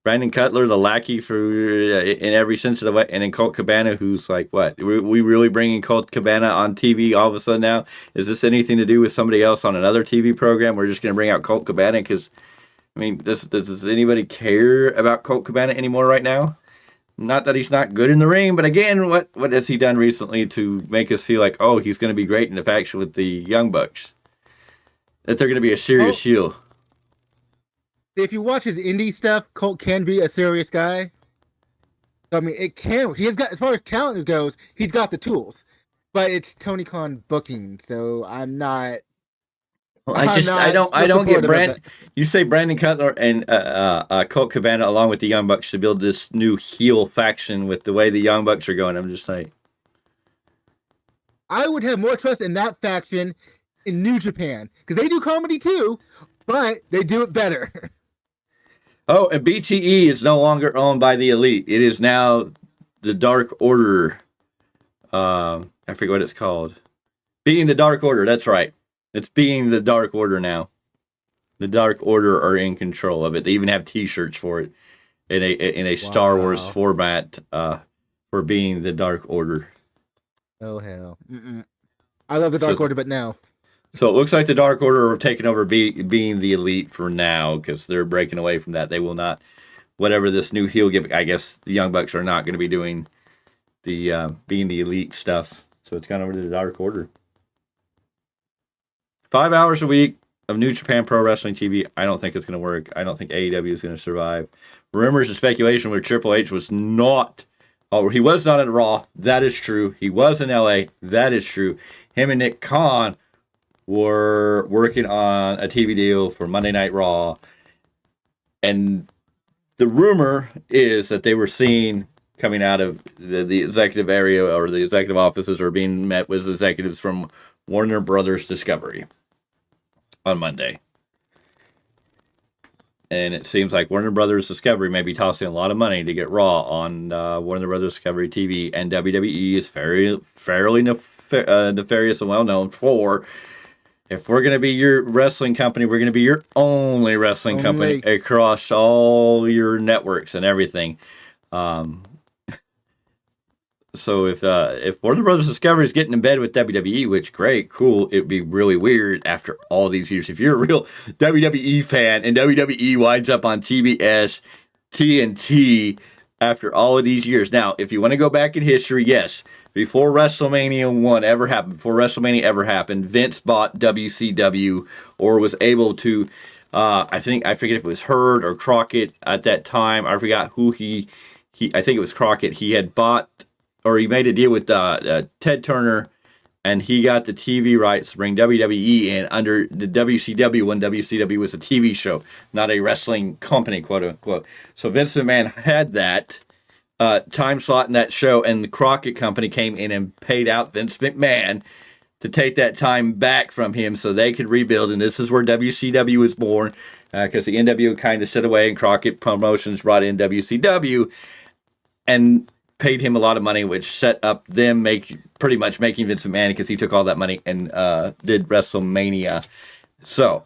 Brandon Cutler, the lackey for in every sense of the way, and then Colt Cabana, who's like, what? We really bringing Colt Cabana on TV all of a sudden now? Is this anything to do with somebody else on another TV program? We're just going to bring out Colt Cabana because, I mean, does anybody care about Colt Cabana anymore right now? Not that he's not good in the ring, but again, what has he done recently to make us feel like, oh, he's going to be great in the faction with the Young Bucks? That they're going to be a serious heel. If you watch his indie stuff, Colt can be a serious guy. I mean, it can. He has got, as far as talent goes, he's got the tools. But it's Tony Khan booking, so I'm not. Well, I don't get Brandon. You say Brandon Cutler and Colt Cabana along with the Young Bucks to build this new heel faction with the way the Young Bucks are going. I'm just like, I would have more trust in that faction in New Japan because they do comedy too, but they do it better. Oh, and BTE is no longer owned by the Elite. It is now the Dark Order. I forget what it's called. Being the Dark Order. That's right. It's being the Dark Order now. The Dark Order are in control of it. They even have T-shirts for it in a Star Wars format for being the Dark Order. Oh hell! Mm-mm. I love the Dark Order, but now. So it looks like the Dark Order are taking over being the Elite for now because they're breaking away from that. They will not, whatever this new heel gimmick, I guess the Young Bucks are not going to be doing the being the Elite stuff. So it's gone over to the Dark Order. 5 hours a week of New Japan Pro Wrestling TV. I don't think it's going to work. I don't think AEW is going to survive. Rumors and speculation where Triple H was not. Oh, he was not at Raw. That is true. He was in LA. That is true. Him and Nick Khan were working on a TV deal for Monday Night Raw. And the rumor is that they were seen coming out of the executive area or the executive offices or being met with executives from Warner Brothers Discovery on Monday. And it seems like Warner Brothers Discovery may be tossing a lot of money to get Raw on Warner Brothers Discovery TV. And WWE is fairly nefarious and well known for, if we're going to be your wrestling company, we're going to be your only wrestling company across all your networks and everything. So if Warner Brothers Discovery is getting in bed with WWE, which great, cool, it would be really weird after all these years. If you're a real WWE fan and WWE winds up on TBS, TNT after all of these years. Now, if you want to go back in history, yes, before WrestleMania 1 ever happened, before WrestleMania ever happened, Vince bought WCW or was able to, I forget if it was Hurd or Crockett at that time. I forgot who I think it was Crockett. He had bought, or he made a deal with Ted Turner, and he got the TV rights to bring WWE in under the WCW when WCW was a TV show, not a wrestling company, quote unquote. So Vince McMahon had that time slot in that show, and the Crockett Company came in and paid out Vince McMahon to take that time back from him so they could rebuild. And this is where WCW was born because the NWO kind of set away and Crockett Promotions brought in WCW and paid him a lot of money, which set up them pretty much making Vince McMahon because he took all that money and did WrestleMania. So,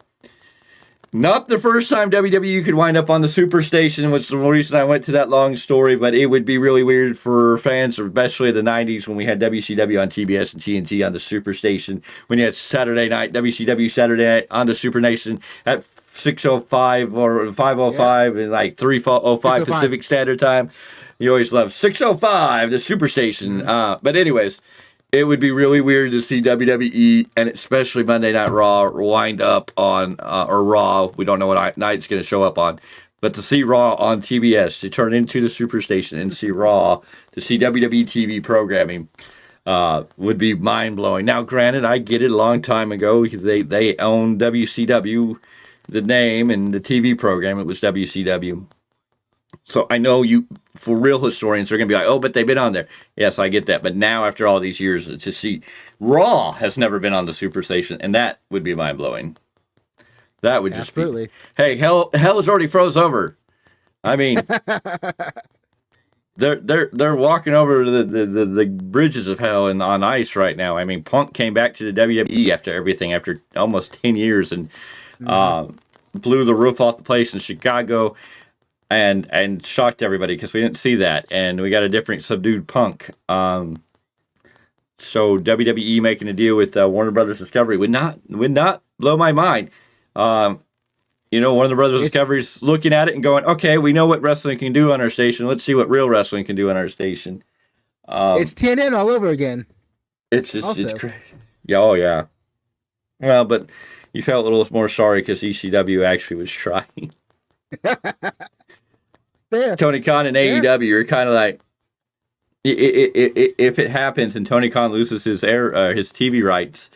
not the first time WWE could wind up on the Superstation, which is the reason I went to that long story, but it would be really weird for fans, especially the 90s when we had WCW on TBS and TNT on the Superstation, when you had Saturday night, WCW Saturday night on the Supernation at 6:05 or 5:05 and like 3:05 Pacific Standard Time. You always love 6:05, the Superstation. But anyways, it would be really weird to see WWE and especially Monday Night Raw wind up on, or Raw, we don't know what night it's going to show up on, but to see Raw on TBS, to turn into the Superstation and see Raw, to see WWE TV programming would be mind-blowing. Now, granted, I get it a long time ago. They owned WCW, the name, and the TV program. It was WCW. So I know you, for real historians, are going to be like, oh, but they've been on there. Yes, I get that. But now, after all these years, to see Raw has never been on the Superstation, and that would be mind blowing. That would just Absolutely. be, hey, hell has already froze over. I mean, they're walking over the bridges of hell and on ice right now. I mean, Punk came back to the WWE after everything, after almost 10 years, and blew the roof off the place in Chicago. And shocked everybody because we didn't see that, and we got a different subdued Punk. So WWE making a deal with Warner Brothers Discovery would not blow my mind. Warner Brothers Discovery's looking at it and going, okay, we know what wrestling can do on our station. Let's see what real wrestling can do on our station. It's TNN all over again. It's just it's crazy. Yeah, oh yeah. Well, but you felt a little more sorry because ECW actually was trying. Fair. Tony Khan and AEW are kind of like, if it happens and Tony Khan loses his TV rights,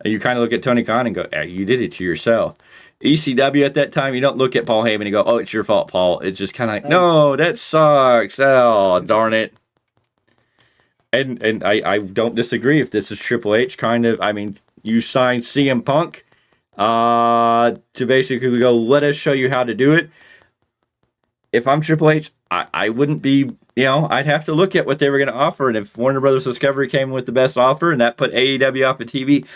you kind of look at Tony Khan and go, you did it to yourself. ECW at that time, you don't look at Paul Heyman and go, oh, it's your fault, Paul. It's just kind of like, no, that sucks. Oh, darn it. And I don't disagree if this is Triple H kind of, I mean, you signed CM Punk to basically go, let us show you how to do it. If I'm Triple H, I wouldn't be, I'd have to look at what they were going to offer. And if Warner Brothers Discovery came with the best offer and that put AEW off of TV,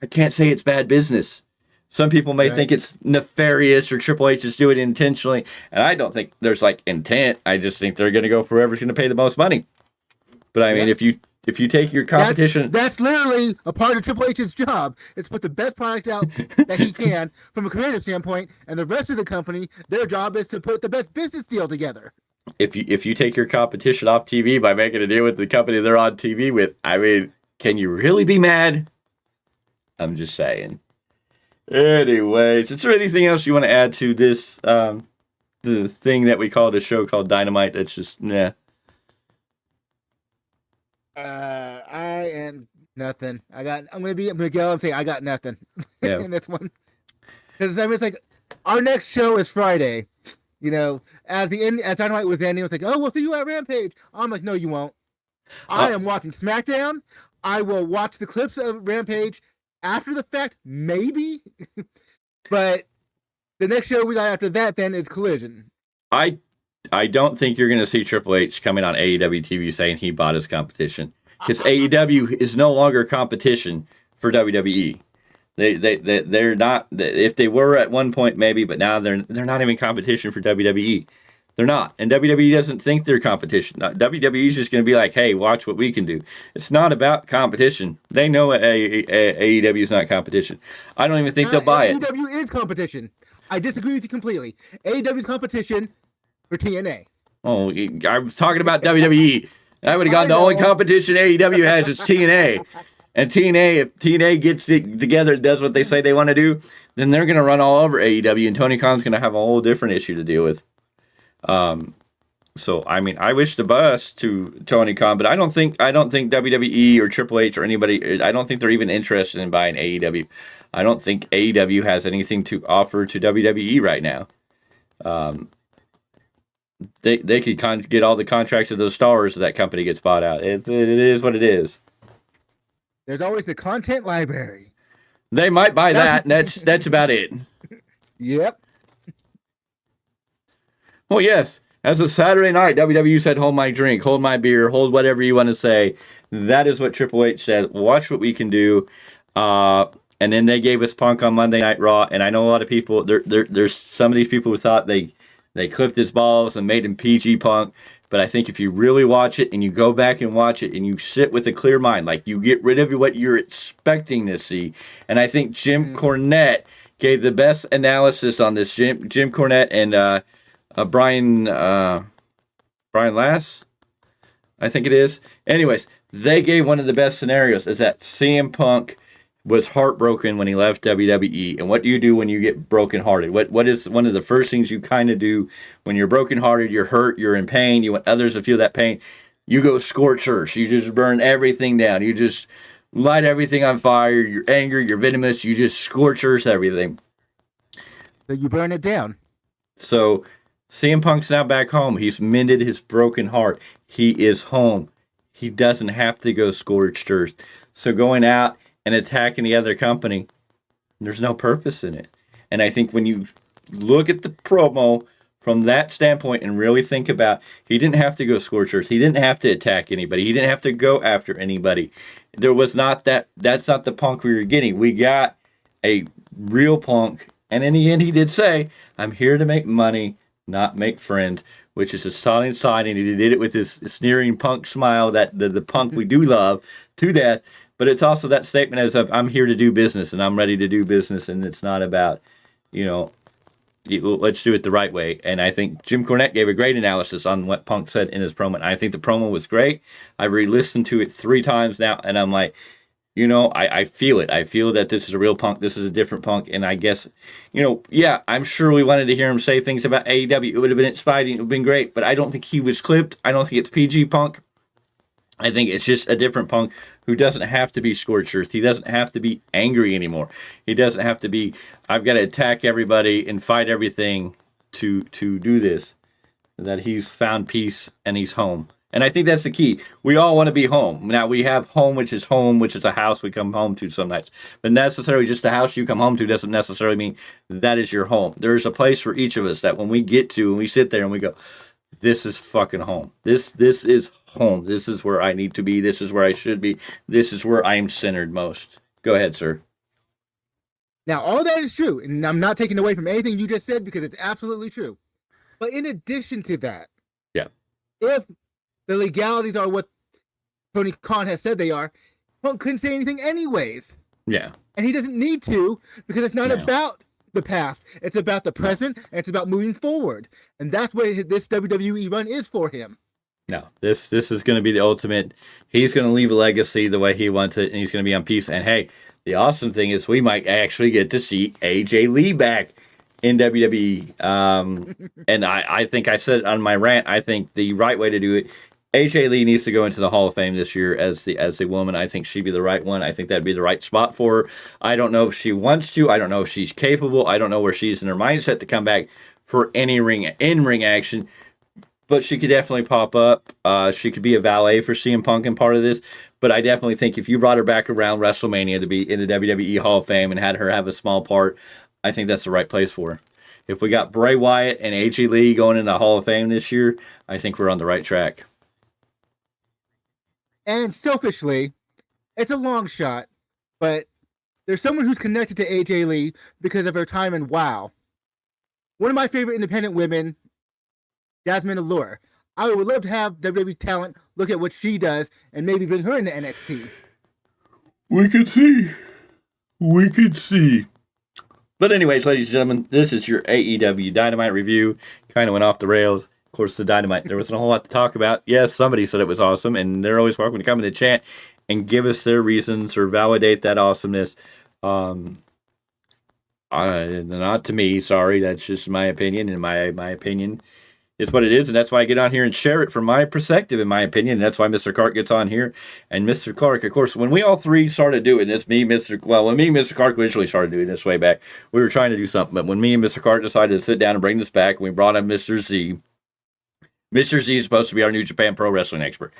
I can't say it's bad business. Some people may think it's nefarious or Triple H is doing it intentionally. And I don't think there's like intent. I just think they're going to go for whoever's going to pay the most money. But I mean, if you take your competition, that's literally a part of Triple H's job. It's put the best product out that he can from a creative standpoint, and the rest of the company, their job is to put the best business deal together. If you take your competition off TV by making a deal with the company they're on TV with, I mean, can you really be mad? I'm just saying. Anyways, is there anything else you want to add to this the thing that we call the show called Dynamite? That's just I am nothing. I'm gonna be Miguel and say I got nothing in this one. Because I mean, it's like our next show is Friday. As Dynamite was ending, it was like, oh, we'll see you at Rampage. I'm like, no, you won't. I am watching SmackDown. I will watch the clips of Rampage after the fact, maybe. But the next show we got after that then is Collision. I don't think you're going to see Triple H coming on AEW TV saying he bought his competition, because AEW is no longer competition for WWE. They're not. If they were at one point, maybe, but now they're not even competition for WWE. They're not, and WWE doesn't think they're competition. WWE is just going to be like, hey, watch what we can do. It's not about competition. They know AEW is not competition. I don't even think they'll buy it. AEW is competition. I disagree with you completely. AEW is competition for TNA. Oh, I was talking about WWE. I would have gone, the only competition AEW has is TNA. And TNA, if TNA gets it together and does what they say they want to do, then they're going to run all over AEW, and Tony Khan's going to have a whole different issue to deal with. So I mean, I wish the best to Tony Khan, but I don't think WWE or Triple H or anybody, I don't think they're even interested in buying AEW. I don't think AEW has anything to offer to WWE right now. They could get all the contracts of those stars if that company gets bought out. It is what it is. There's always the content library. They might buy that, and that's about it. Yep. Well, yes. As a Saturday night, WWE said, hold my drink, hold my beer, hold whatever you want to say. That is what Triple H said. Watch what we can do. And then they gave us Punk on Monday Night Raw. And I know a lot of people, there's some of these people who thought they clipped his balls and made him PG Punk. But I think if you really watch it and you go back and watch it and you sit with a clear mind, like you get rid of what you're expecting to see. And I think Jim Cornette gave the best analysis on this. Jim Cornette and Brian Lass, I think it is. Anyways, they gave one of the best scenarios, is that CM Punk was heartbroken when he left WWE. And what do you do when you get brokenhearted? What is one of the first things you kind of do when you're brokenhearted, you're hurt, you're in pain, you want others to feel that pain? You go scorch earth. You just burn everything down. You just light everything on fire. You're angry, you're venomous, you just scorch earth everything. So you burn it down. So CM Punk's now back home. He's mended his broken heart. He is home. He doesn't have to go scorched earth. So going out and attacking the other company, there's no purpose in it. And I think when you look at the promo from that standpoint and really think about, he didn't have to go scorched earth. He didn't have to attack anybody. He didn't have to go after anybody. There was not that. That's not the Punk we were getting. We got a real Punk. And in the end, he did say, I'm here to make money, not make friends, which is a solid sign. And he did it with his sneering Punk smile, that the Punk we do love to death. But it's also that statement as of, I'm here to do business and I'm ready to do business. And it's not about, let's do it the right way. And I think Jim Cornette gave a great analysis on what Punk said in his promo. And I think the promo was great. I've re-listened to it 3 times now. And I'm like, I feel it. I feel that this is a real Punk. This is a different Punk. And I guess, I'm sure we wanted to hear him say things about AEW. It would have been inspiring. It would have been great. But I don't think he was clipped. I don't think it's PG Punk. I think it's just a different Punk who doesn't have to be scorched earth. He doesn't have to be angry anymore. He doesn't have to be, I've got to attack everybody and fight everything to do this. That he's found peace and he's home. And I think that's the key. We all want to be home. Now, we have home, which is a house we come home to some nights. But necessarily just the house you come home to doesn't necessarily mean that is your home. There's a place for each of us that when we get to and we sit there and we go, this is fucking home. This is home. This is where I need to be. This is where I should be. This is where I am centered most. Go ahead, sir. Now, all that is true, and I'm not taking away from anything you just said because it's absolutely true. But in addition to that, if the legalities are what Tony Khan has said they are, Punk couldn't say anything anyways. Yeah. And he doesn't need to because it's not about the past. It's about the present, and it's about moving forward. And that's what this WWE run is for him. No, this is going to be the ultimate. He's going to leave a legacy the way he wants it, and he's going to be on peace. And hey, the awesome thing is we might actually get to see AJ Lee back in WWE. And I think I said it on my rant, I think the right way to do it, AJ Lee needs to go into the Hall of Fame this year as a woman. I think she'd be the right one. I think that'd be the right spot for her. I don't know if she wants to. I don't know if she's capable. I don't know where she's in her mindset to come back for any in-ring action. But she could definitely pop up. She could be a valet for CM Punk and part of this. But I definitely think if you brought her back around WrestleMania to be in the WWE Hall of Fame and had her have a small part, I think that's the right place for her. If we got Bray Wyatt and AJ Lee going into the Hall of Fame this year, I think we're on the right track. And selfishly, it's a long shot, but there's someone who's connected to AJ Lee because of her time in WOW. One of my favorite independent women, Jasmine Allure. I would love to have WWE talent look at what she does and maybe bring her into NXT. We could see. But anyways, ladies and gentlemen, this is your AEW Dynamite review. Kind of went off the rails. Of course, the Dynamite, there wasn't a whole lot to talk about. Yes, somebody said it was awesome, and they're always welcome to come in the chat and give us their reasons or validate that awesomeness. Not to me, sorry. That's just my opinion, and my opinion is what it is, and that's why I get on here and share it from my perspective, in my opinion. And that's why Mr. Clarke gets on here. And Mr. Clarke, of course, when we all three started doing this, when me and Mr. Clarke originally started doing this way back, we were trying to do something. But when me and Mr. Clarke decided to sit down and bring this back, we brought on Mr. Z. Mr. Z is supposed to be our New Japan Pro Wrestling expert.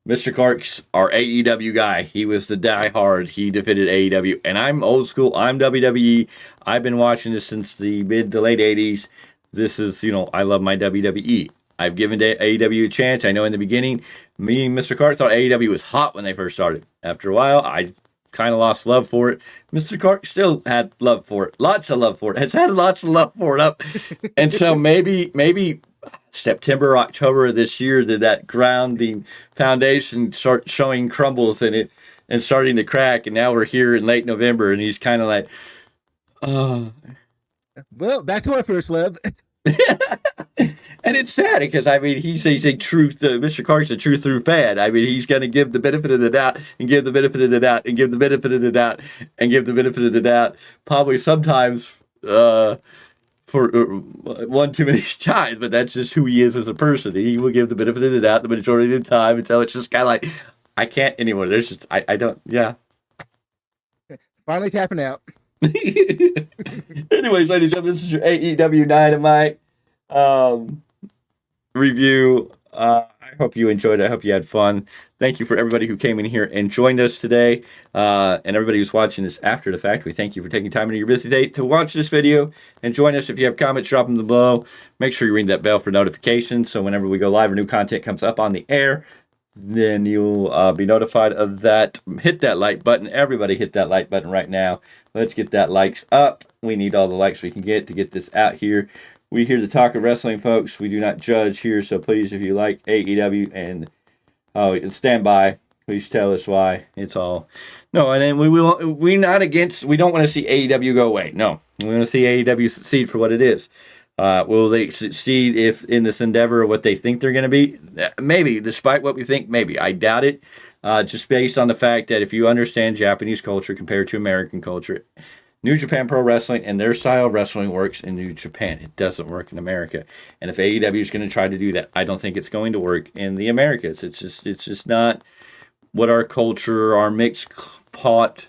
Mr. Clarke's our AEW guy. He was the diehard. He defended AEW. And I'm old school. I'm WWE. I've been watching this since the mid to late 80s. This is, I love my WWE. I've given AEW a chance. I know in the beginning, me and Mr. Clarke thought AEW was hot when they first started. After a while, I kind of lost love for it. Mr. Clarke still had love for it. Lots of love for it. Has had lots of love for it up. And so maybe September, October of this year, did that grounding foundation start showing crumbles in it and starting to crack. And now we're here in late November, and he's kind of like, Well, back to our first love. And it's sad because, he's a truth. Mr. Clarke's a true through fan. He's going to give the benefit of the doubt and give the benefit of the doubt and give the benefit of the doubt and give the benefit of the doubt. Probably sometimes for one too many times, but that's just who he is as a person. He will give the benefit of the doubt the majority of the time until it's just kind of like, I can't anymore. There's just, I don't, yeah. Finally tapping out. Anyways, ladies and gentlemen, this is your AEW Dynamite. review. I hope you enjoyed it. I hope you had fun. Thank you for everybody who came in here and joined us today. And everybody who's watching this after the fact, we thank you for taking time in your busy day to watch this video and join us. If you have comments, drop them below. Make sure you ring that bell for notifications, so whenever we go live or new content comes up on the air, then you'll be notified of that. Hit that like button. Everybody hit that like button right now. Let's get that likes up. We need all the likes we can get to get this out here. We here to talk of wrestling, folks. We do not judge here, so please, if you like AEW and stand by, please tell us why. It's all no, and then we're not against. We don't want to see AEW go away. No, we want to see AEW succeed for what it is. Will they succeed if in this endeavor of what they think they're going to be? Maybe, despite what we think, maybe. I doubt it. Just based on the fact that if you understand Japanese culture compared to American culture, New Japan Pro Wrestling and their style of wrestling works in New Japan. It doesn't work in America. And if AEW is going to try to do that, I don't think it's going to work in the Americas. It's just not what our culture, our mixed pot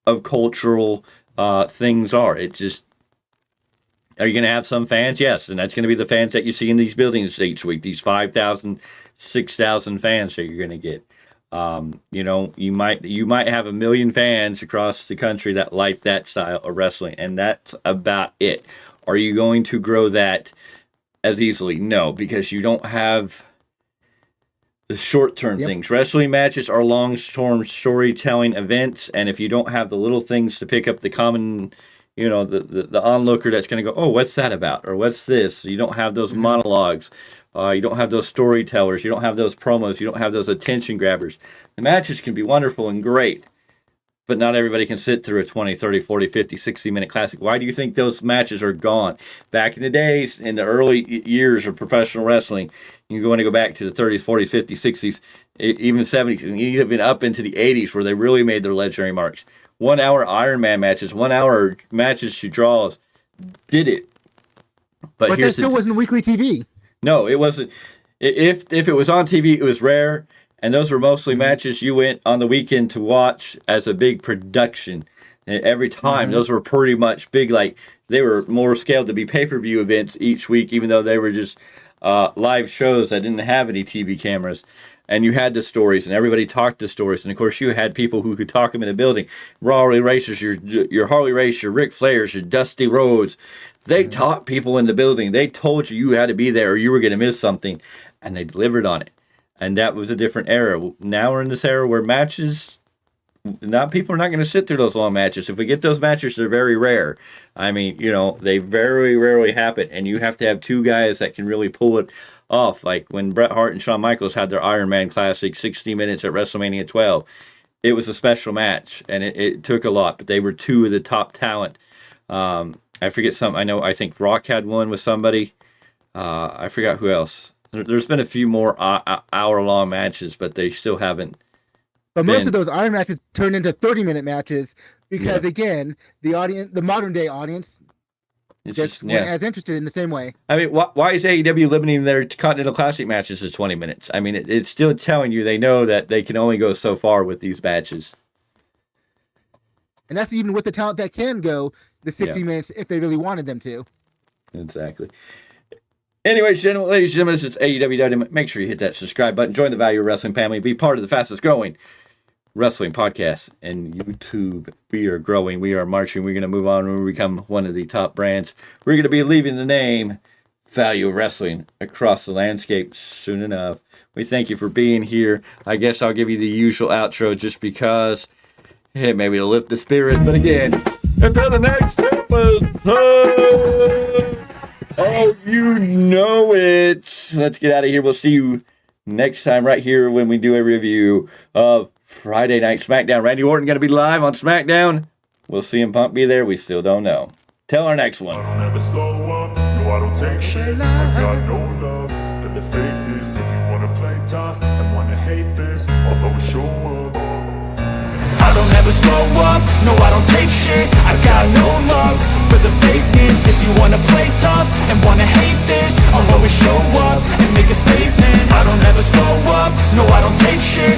of cultural things are. It just, are you going to have some fans? Yes, and that's going to be the fans that you see in these buildings each week. These 5,000, 6,000 fans that you're going to get. You might have 1 million fans across the country that like that style of wrestling, and that's about it. Are you going to grow that as easily? No, because you don't have the short-term things. Wrestling matches are long-term storytelling events, and if you don't have the little things to pick up the common, the onlooker that's going to go, oh, what's that about? Or what's this? You don't have those monologues. You don't have those storytellers. You don't have those promos. You don't have those attention grabbers. The matches can be wonderful and great, but not everybody can sit through a 20, 30, 40, 50, 60-minute classic. Why do you think those matches are gone? Back in the days, in the early years of professional wrestling, you want to go back to the 30s, 40s, 50s, 60s, even 70s, and even up into the 80s where they really made their legendary marks. 1 hour Iron Man matches, 1 hour matches to draws did it. But that still wasn't weekly TV. No, it wasn't. If it was on TV, it was rare, and those were mostly matches you went on the weekend to watch as a big production. And every time, those were pretty much big, like they were more scaled to be pay-per-view events each week, even though they were just live shows that didn't have any TV cameras. And you had the stories, and everybody talked the stories. And, of course, you had people who could talk them in the building. Harley Racers, your Harley Race, your Ric Flairs, your Dusty Rhodes. They taught people in the building. They told you had to be there or you were going to miss something, and they delivered on it. And that was a different era. Now we're in this era where matches, people are not going to sit through those long matches. If we get those matches, they're very rare. I mean, they very rarely happen, and you have to have two guys that can really pull it off. Like when Bret Hart and Shawn Michaels had their Iron Man Classic 60 minutes at WrestleMania 12. It was a special match, and it took a lot, but they were two of the top talent. I forget some. I think Rock had one with somebody. I forgot who else. There's been a few more hour-long matches, but they still haven't. But most of those Iron matches turn into 30-minute matches because, again, the modern-day audience just weren't as interested in the same way. I mean, why is AEW limiting their Continental Classic matches to 20 minutes? I mean, it's still telling you they know that they can only go so far with these matches. And that's even with the talent that can go the 60 minutes if they really wanted them to. Exactly. Anyways, ladies and gentlemen, this is AEW Dynamite. Make sure you hit that subscribe button. Join the Value Wrestling family. Be part of the fastest growing wrestling podcast and YouTube. We are growing. We are marching. We're going to move on. We're going to become one of the top brands. We're going to be leaving the name Value Wrestling across the landscape soon enough. We thank you for being here. I guess I'll give you the usual outro just because... Hey, maybe it'll lift the spirit, but again, until the next episode, oh, you know it. Let's get out of here. We'll see you next time right here when we do a review of Friday Night SmackDown. Randy Orton going to be live on SmackDown. Will CM Punk be there? We still don't know. Till our next one. I don't ever slow up, no, I don't take shit. I got no love for the fakeness. If you wanna play tough and wanna hate this, I'll always show up. I don't ever slow up, no I don't take shit. I got no love for the fakeness. If you wanna play tough and wanna hate this, I'll always show up and make a statement. I don't ever slow up, no I don't take shit.